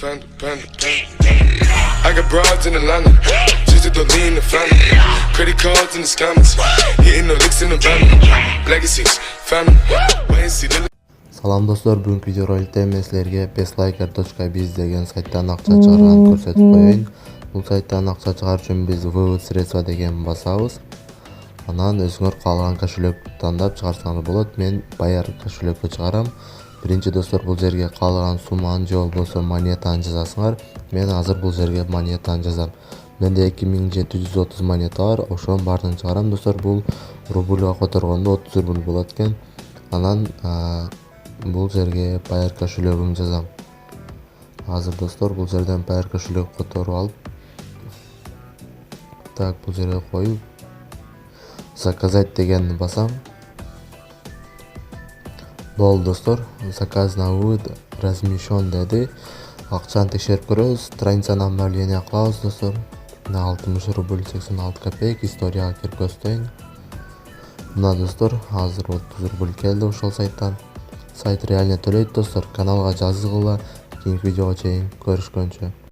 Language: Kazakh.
I got broads in Atlanta, just to lean the family. Credit cards in the scammers, hitting the licks in the van. Legacies, family, wait and see the. Салам достор, бүгүнкү видеороликте мен силерге bestliker.biz деген сайттан акча чыгарганды көрсөтүп коеюн. Бул сайттан акча чыгаруу үчүн биз вывод средства деген басабыз. Анан өзүңөр каалаган кошелек тандап чыгарсаңар болот. Мен Bayar кошелекке чыгарам. Биринчи достор, бул жерге каалаган сумманы же болбосо монетаны жазасыңар. Мен азыр бул жерге монетаны жазам. Менде 2730 монета бар. Ошонун баарын чыгарам достор. Бул рубльга которгондо 30 рубль болот экен. Анан бул жерге Bayar кошелегимди жазам. Азыр достор, бул жерден Bayar кошелек которуп алып, так бул жерге коюп, заказать дегенди басам. Болду достор, заказ на вывод размещен деди. Акчаны текшерип көрөбүз. Страницаны обновление кылабыз достор. 60 рубль 86 копеек. Историяга кирип көздөйүн. Мына достор, азыр 30 рубль келди ошол сайттан. Сайт реально төлөйт достор. Каналга жазгыла. Кийинки видеого чейин көрүшкөнчө.